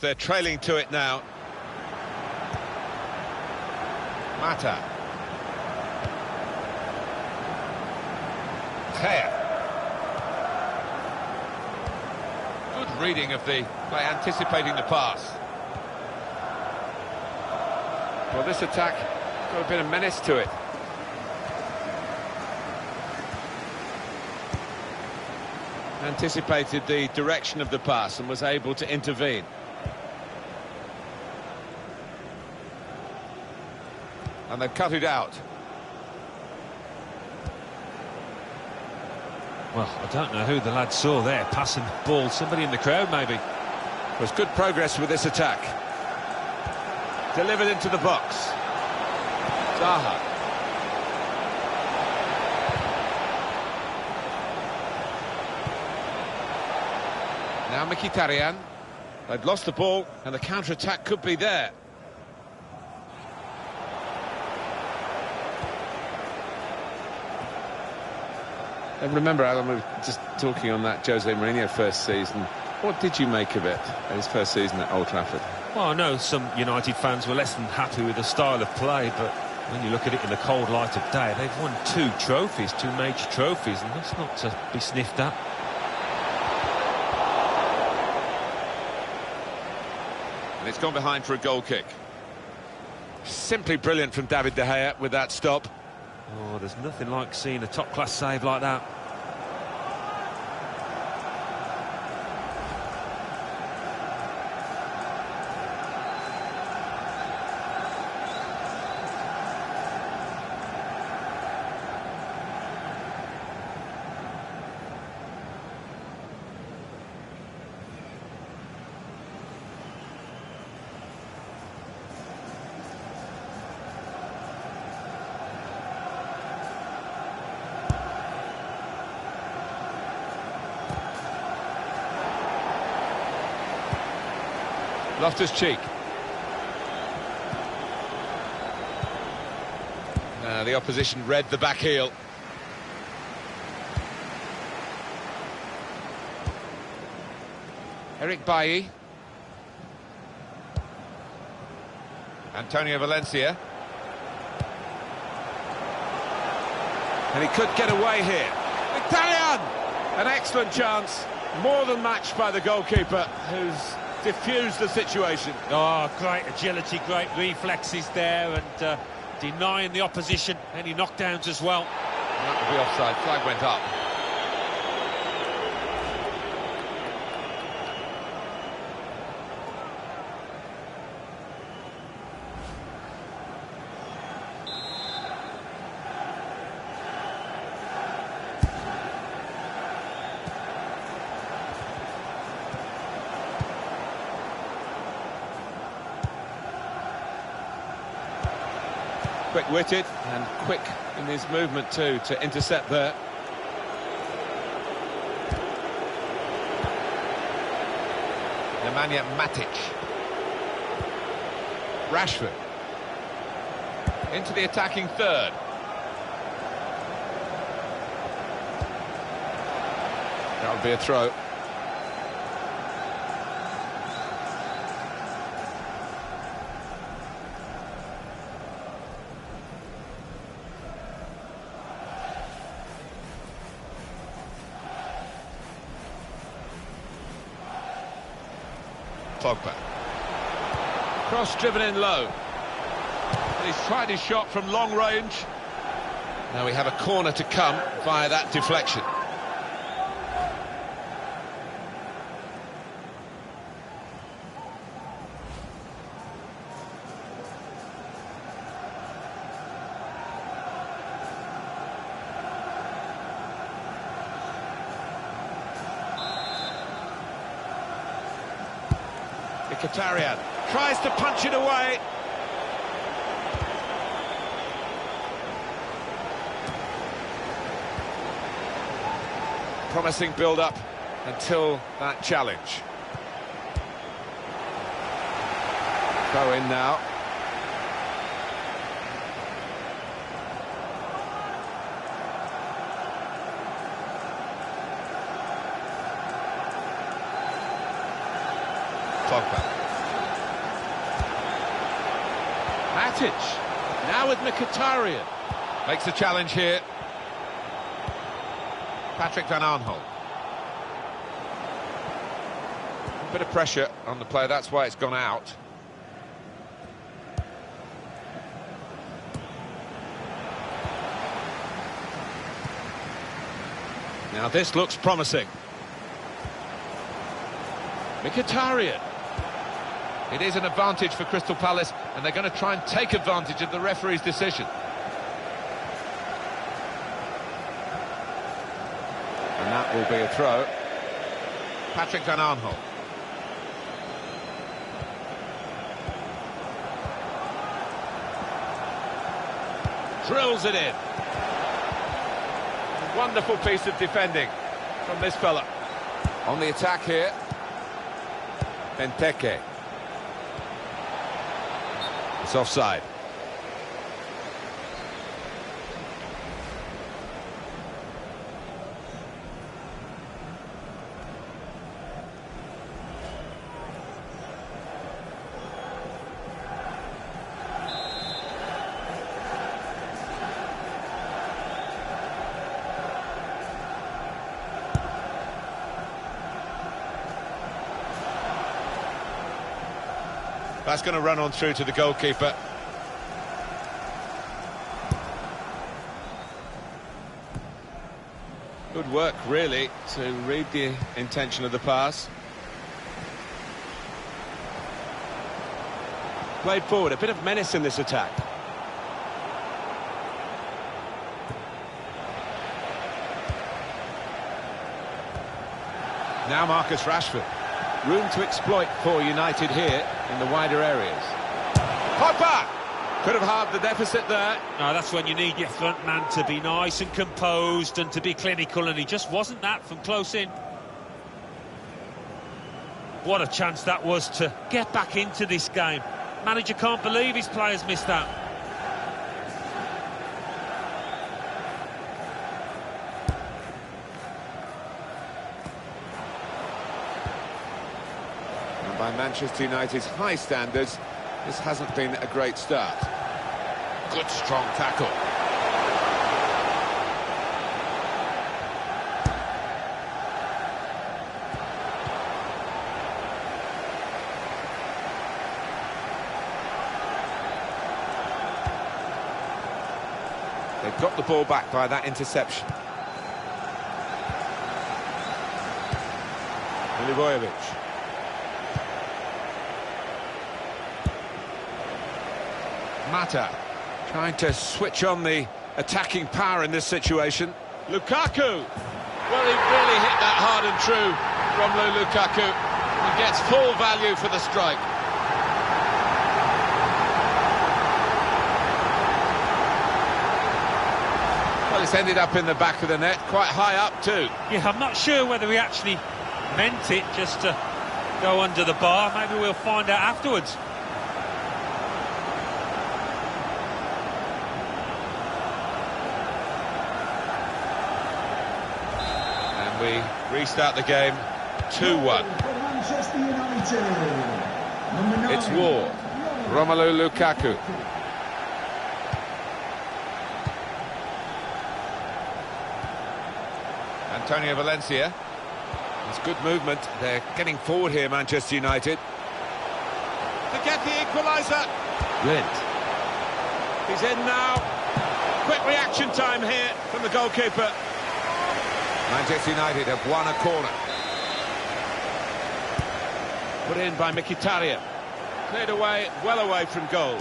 They're trailing to it now. Mata. Gea. Good reading of the play, anticipating the pass. Well, this attack got a bit of menace to it. Anticipated the direction of the pass and was able to intervene. And they've cut it out. Well, I don't know who the lad saw there, passing the ball. Somebody in the crowd, maybe. There's good progress with this attack. Delivered into the box. Zaha. Now Mkhitaryan. They've lost the ball, and the counter-attack could be there. And remember, Alan, we were just talking on that Jose Mourinho first season. What did you make of it, his first season at Old Trafford? Well, I know some United fans were less than happy with the style of play, but when you look at it in the cold light of day, they've won two major trophies, and that's not to be sniffed at. And it's gone behind for a goal kick. Simply brilliant from David De Gea with that stop. Oh, there's nothing like seeing a top-class save like that. Loftus-Cheek. The opposition read the back heel. Eric Bailly. Antonio Valencia. And he could get away here. Mkhitaryan! An excellent chance. More than matched by the goalkeeper, who's diffused the situation. Oh, great agility, great reflexes there, and denying the opposition any knockdowns as well. And that would be offside. Flag went up. Quick-witted and quick in his movement too to intercept there. Nemanja Matic. Rashford. Into the attacking third. That would be a throw. Pogba. Cross driven in low. And he's tried his shot from long range. Now we have a corner to come via that deflection. Mkhitaryan tries to punch it away. Promising build-up until that challenge. Go in now. Pogba. Matic. Now with Mkhitaryan. Makes the challenge here. Patrick Van Aanholt. Bit of pressure on the play, that's why it's gone out. Now this looks promising. Mkhitaryan. It is an advantage for Crystal Palace, and they're going to try and take advantage of the referee's decision. And that will be a throw. Patrick Van Aanholt. Drills it in. Wonderful piece of defending from this fella. On the attack here. Benteke. It's offside. That's going to run on through to the goalkeeper. Good work, really, to read the intention of the pass. Played forward, a bit of menace in this attack. Now Marcus Rashford. Room to exploit for United here in the wider areas. Pogba! Could have halved the deficit there. No, that's when you need your front man to be nice and composed and to be clinical, and he just wasn't that from close in. What a chance that was to get back into this game. Manager can't believe his players missed out. By Manchester United's high standards, this hasn't been a great start. Good strong tackle. They've got the ball back by that interception. Milivojevic. Mata trying to switch on the attacking power in this situation. Lukaku. Well, he really hit that hard and true, Romelu Lukaku. He gets full value for the strike. Well, it's ended up in the back of the net, quite high up too. Yeah, I'm not sure whether he actually meant it just to go under the bar. Maybe we'll find out afterwards. We restart the game 2-1. It's Ward. Romelu Lukaku. Antonio Valencia. It's good movement. They're getting forward here, Manchester United. To get the equaliser. Blind. He's in now. Quick reaction time here from the goalkeeper. Manchester United have won a corner. Put in by Mkhitaryan. Cleared away, well away from goal.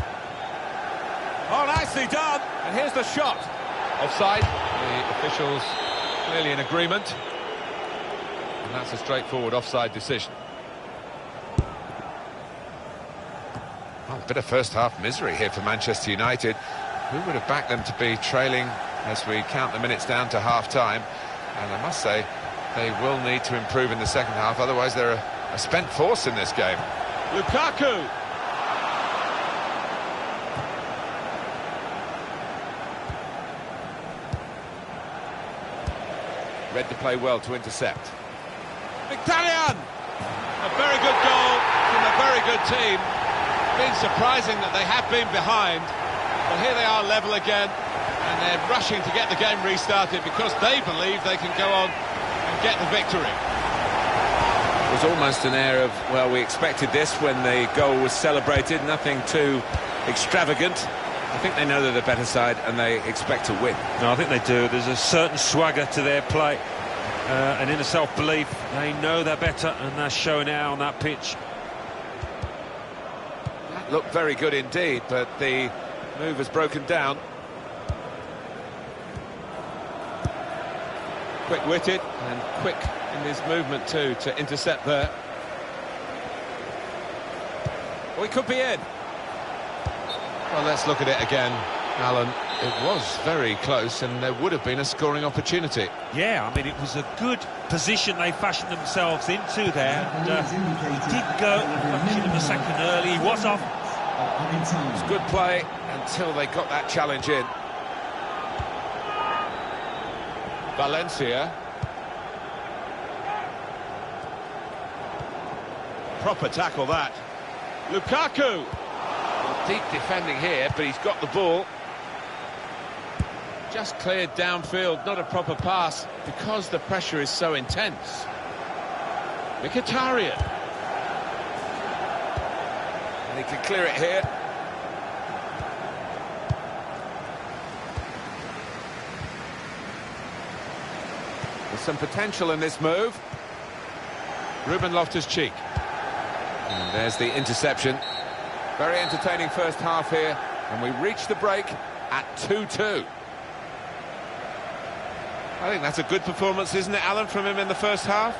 Oh, nicely done. And here's the shot. Offside. The officials clearly in agreement. And that's a straightforward offside decision. Oh, a bit of first-half misery here for Manchester United. Who would have backed them to be trailing as we count the minutes down to half-time? And I must say, they will need to improve in the second half, otherwise they're a spent force in this game. Lukaku! Read the play well to intercept. Mkhitaryan! A very good goal from a very good team. been surprising that they have been behind, but here they are level again, and they're rushing to get the game restarted because they believe they can go on and get the victory. It was almost an air of, well, we expected this when the goal was celebrated, nothing too extravagant. I think they know they're the better side and they expect to win. No, I think they do. There's a certain swagger to their play, an inner self-belief. They know they're better and they're showing it out on that pitch. That looked very good indeed, but the move has broken down. Quick-witted and quick in his movement too to intercept there. We could be in. Well, let's look at it again, Alan. It was very close and there would have been a scoring opportunity. Yeah, I mean, it was a good position they fashioned themselves into there. And, he did go a fraction of a second early. He was off. It was good play until they got that challenge in. Valencia. Proper tackle that. Lukaku. Well, deep defending here, but he's got the ball. Just cleared downfield, not a proper pass, because the pressure is so intense. Mkhitaryan. And he can clear it here. There's some potential in this move. Ruben Loftus-Cheek. And there's the interception. Very entertaining first half here, and we reach the break at 2-2. I think that's a good performance, isn't it, Alan, from him in the first half?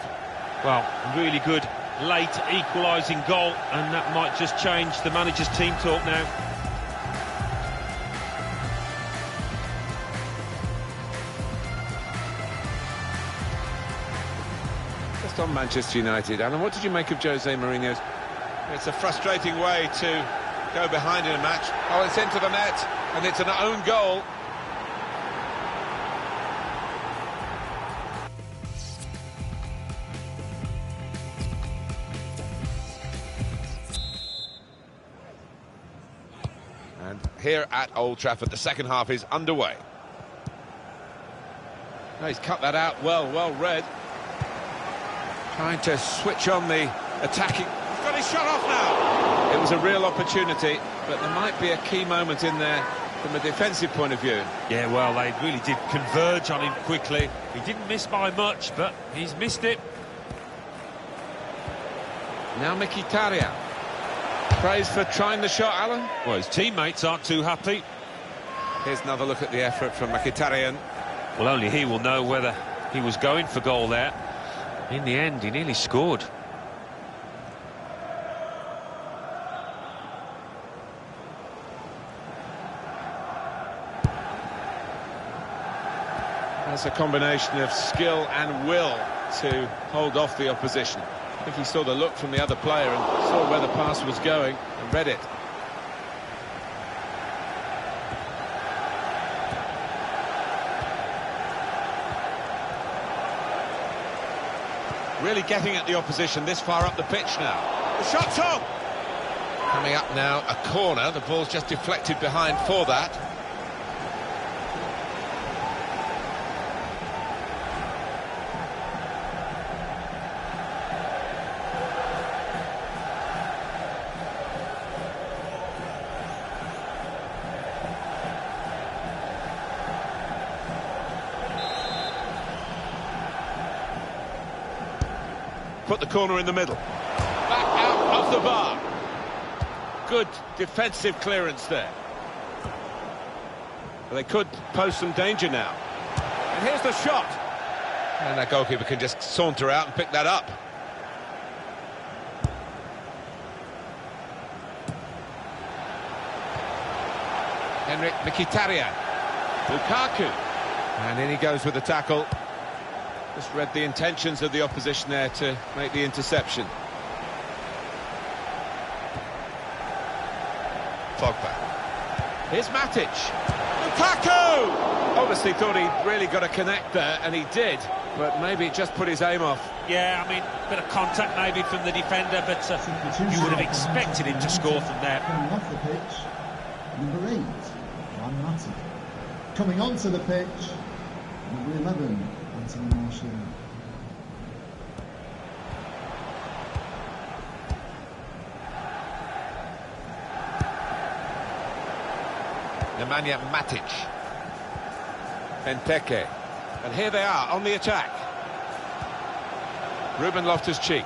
Well, really good late equalising goal, and that might just change the manager's team talk now. Just on Manchester United, Alan, what did you make of Jose Mourinho's? It's a frustrating way to go behind in a match. Oh, it's into the net, and it's an own goal. And here at Old Trafford, the second half is underway. Oh, he's cut that out well read. Trying to switch on the attacking. He's got his shot off now. It was a real opportunity, but there might be a key moment in there from a defensive point of view. Yeah, well, they really did converge on him quickly. He didn't miss by much, but he's missed it. Now Mkhitaryan. Praise for trying the shot, Alan. Well, his teammates aren't too happy. Here's another look at the effort from Mkhitaryan. Well, only he will know whether he was going for goal there. In the end, he nearly scored. That's a combination of skill and will to hold off the opposition. I think he saw the look from the other player and saw where the pass was going and read it. Really getting at the opposition this far up the pitch now. The shot's on! Coming up now, a corner. The ball's just deflected behind for that. Put the corner in the middle. Back out of the bar. Good defensive clearance there. They could pose some danger now. And here's the shot. And that goalkeeper can just saunter out and pick that up. Henrik Mkhitaryan. Lukaku. And in he goes with the tackle. Just read the intentions of the opposition there to make the interception. Pogba. Here's Matic. Lukaku! Oh, the he thought he'd really got to connect there, and he did, but maybe it just put his aim off. Yeah, I mean, a bit of contact maybe from the defender, but you would have expected him to score from there. Coming off the pitch, number 8, Juan Mata. Coming onto the pitch, number 11, Anthony Martial. Nemanja Matic. Benteke. And here they are on the attack. Ruben Loftus-Cheek.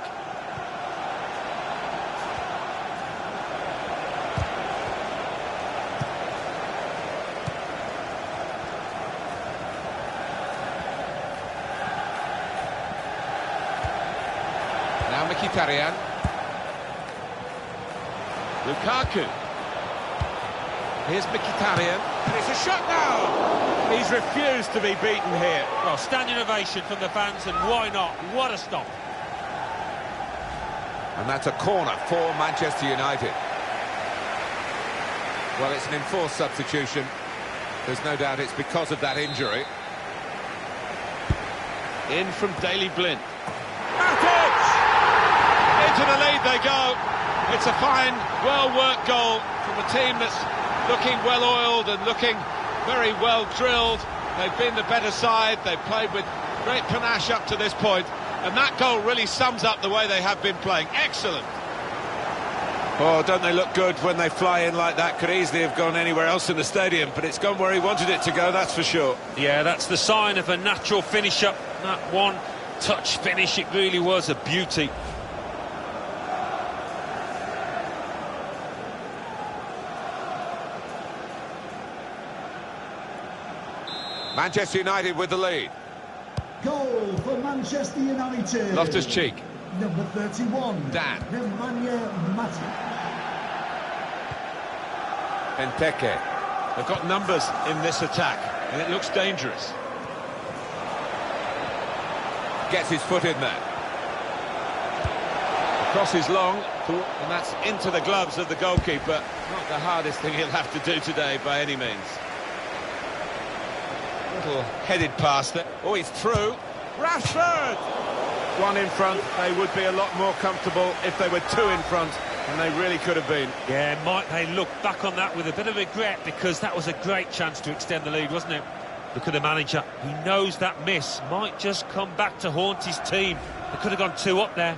Now Mkhitaryan. Lukaku. Here's Mkhitaryan, and it's a shot now! He's refused to be beaten here. Well, standing ovation from the fans, and why not? What a stop. And that's a corner for Manchester United. Well, it's an enforced substitution. There's no doubt it's because of that injury. In from Daley Blind. Matic! Into the lead they go. It's a fine, well-worked goal from a team that's looking well-oiled and looking very well-drilled. They've been the better side. They've played with great panache up to this point, and that goal really sums up the way they have been playing. Excellent. Oh, don't they look good when they fly in like that? Could easily have gone anywhere else in the stadium, but it's gone where he wanted it to go, that's for sure. Yeah, that's the sign of a natural finisher. That one-touch finish, it really was a beauty. Manchester United with the lead. Goal for Manchester United. Loftus-Cheek. Number 31. Dan. Nemanja Matic. Benteke. They've got numbers in this attack, and it looks dangerous. Gets his foot in there. The cross is long, and that's into the gloves of the goalkeeper. Not the hardest thing he'll have to do today by any means. Little headed pass there. Oh, he's through. Rashford! One in front. They would be a lot more comfortable if they were two in front, and they really could have been. Yeah, might they look back on that with a bit of regret, because that was a great chance to extend the lead, wasn't it? Look at the manager. He knows that miss might just come back to haunt his team. They could have gone 2 up there.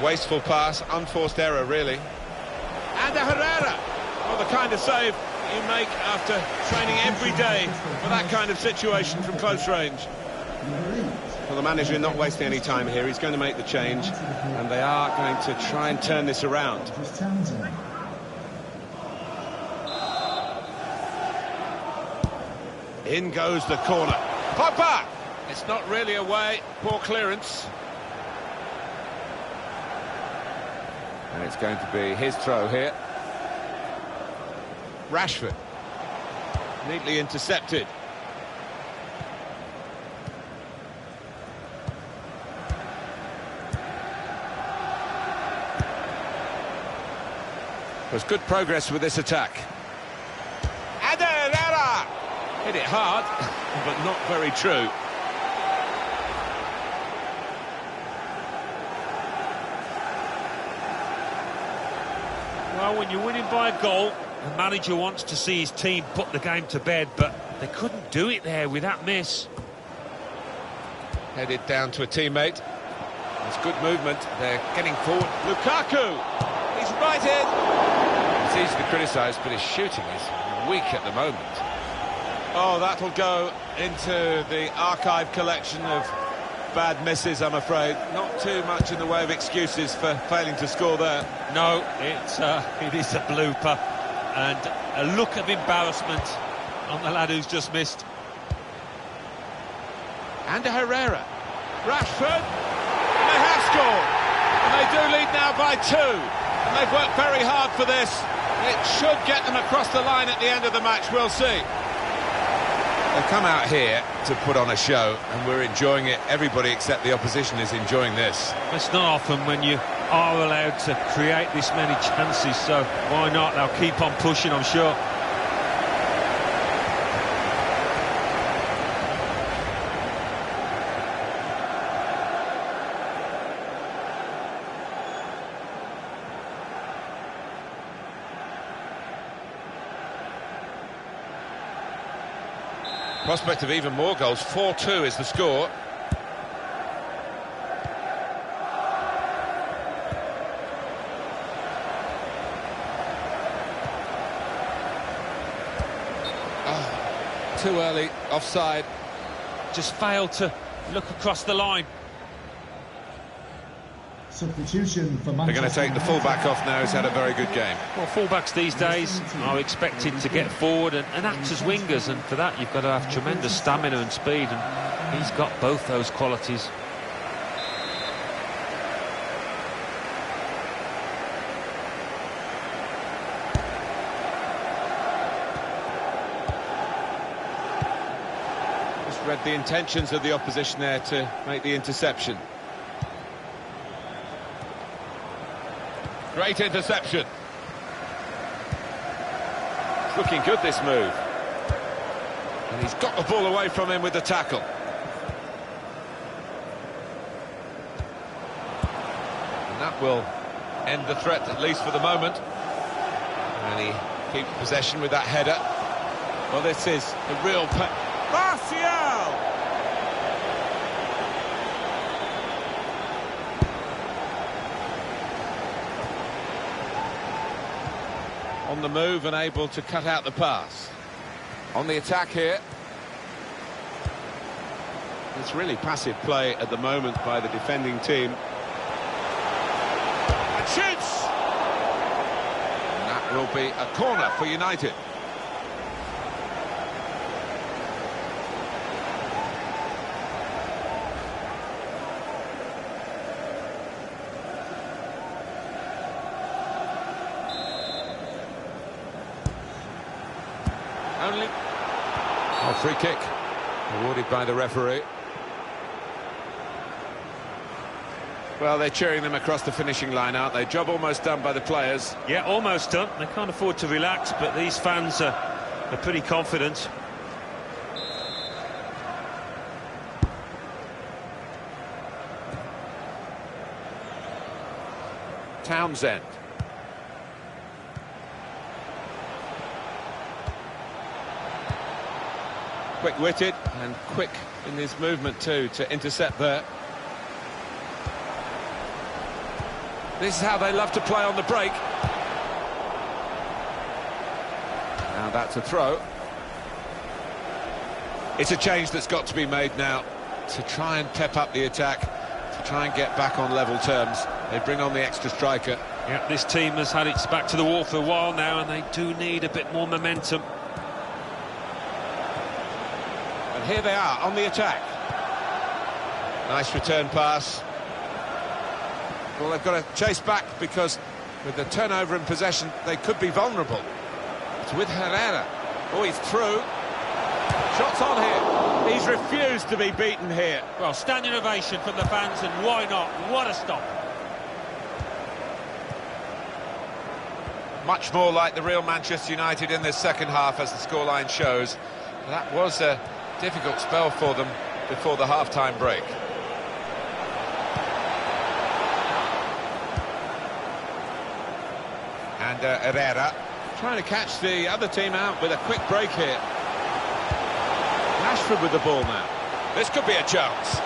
Wasteful pass, unforced error, really. And Herrera! Well, the kind of save you make after training every day for that kind of situation from close range. Well, the manager not wasting any time here. He's going to make the change, and they are going to try and turn this around. In goes the corner. Pogba! It's not really away. Poor clearance. And it's going to be his throw here. Rashford. Neatly intercepted. There's good progress with this attack. And Herrera! Hit it hard, but not very true. Well, when you're winning by a goal, the manager wants to see his team put the game to bed, but they couldn't do it there with that miss. Headed down to a teammate. It's good movement. They're getting forward. Lukaku! He's right in! It's easy to criticise, but his shooting is weak at the moment. Oh, that'll go into the archive collection of bad misses, I'm afraid. Not too much in the way of excuses for failing to score there. No, it is a blooper, and a look of embarrassment on the lad who's just missed. And Herrera. Rashford. And they have scored. And they do lead now by 2. And they've worked very hard for this. It should get them across the line at the end of the match. We'll see. They've come out here to put on a show, and we're enjoying it. Everybody except the opposition is enjoying this. It's not often when you are allowed to create this many chances, so why not? They'll keep on pushing, I'm sure. Prospect of even more goals. 4-2 is the score. Too early, offside. Just failed to look across the line. Substitution for Manchester They're going to take the full-back off now. He's had a very good game. Well, full-backs these days are expected to get forward and act as wingers, and for that you've got to have tremendous stamina and speed, and he's got both those qualities. Just read the intentions of the opposition there to make the interception. Great interception. It's looking good, this move. And he's got the ball away from him with the tackle. And that will end the threat, at least for the moment. And he keeps possession with that header. Well, this is the real... Martial! On the move and able to cut out the pass. On the attack here. It's really passive play at the moment by the defending team. And shoots! And that will be a corner for United. Free kick awarded by the referee. Well, they're cheering them across the finishing line, aren't they? Job almost done by the players. Yeah, almost done. They can't afford to relax, but these fans are pretty confident. Townsend. Quick-witted and quick in his movement too to intercept there. This is how they love to play on the break. Now that's a throw. It's a change that's got to be made now to try and pep up the attack, to try and get back on level terms. They bring on the extra striker. Yeah, this team has had its back to the wall for a while now, and they do need a bit more momentum. And here they are on the attack. Nice return pass. Well, they've got to chase back because with the turnover in possession, they could be vulnerable. It's with Herrera. Oh, he's through. Shots on here. He's refused to be beaten here. Well, standing ovation from the fans, and why not? What a stop. Much more like the real Manchester United in this second half, as the scoreline shows. That was a difficult spell for them before the half-time break. And Herrera trying to catch the other team out with a quick break here. Rashford with the ball now. This could be a chance.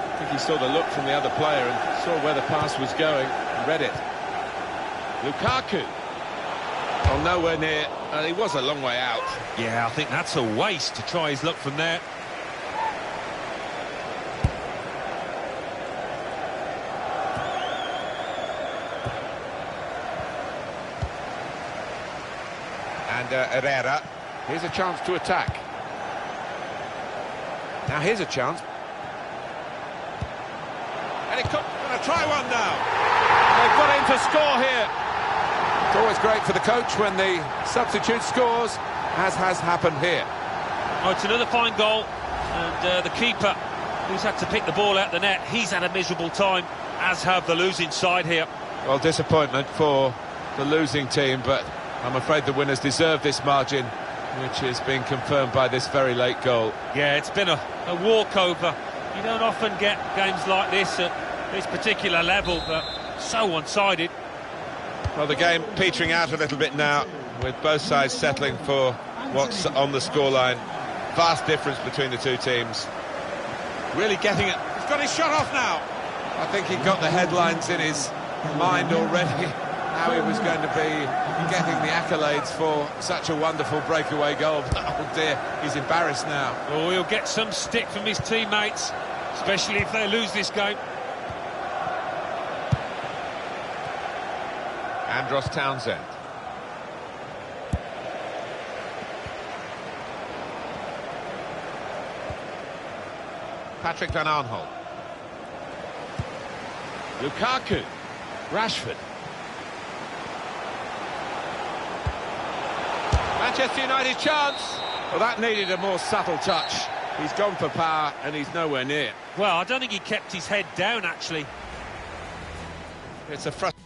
I think he saw the look from the other player and saw where the pass was going and read it. Lukaku. Well, nowhere near. He was a long way out. Yeah, I think that's a waste to try his luck from there. And Herrera. Here's a chance to attack. Now here's a chance. And he could going to try one now. They've got him to score here. It's always great for the coach when the substitute scores, as has happened here. Oh, it's another fine goal, and the keeper, who's had to pick the ball out the net, he's had a miserable time, as have the losing side here. Well, disappointment for the losing team, but I'm afraid the winners deserve this margin, which is being confirmed by this very late goal. Yeah, it's been a walkover. You don't often get games like this at this particular level, but so one-sided. Well, the game petering out a little bit now, with both sides settling for what's on the scoreline. Vast difference between the two teams. Really getting it. He's got his shot off now. I think he got the headlines in his mind already, how he was going to be getting the accolades for such a wonderful breakaway goal. Oh dear, he's embarrassed now. Oh, he'll get some stick from his teammates, especially if they lose this game. Andros Townsend. Patrick Van Aanholt. Lukaku. Rashford. Manchester United chance. Well, that needed a more subtle touch. He's gone for power and he's nowhere near. Well, I don't think he kept his head down, actually. It's a frustrating.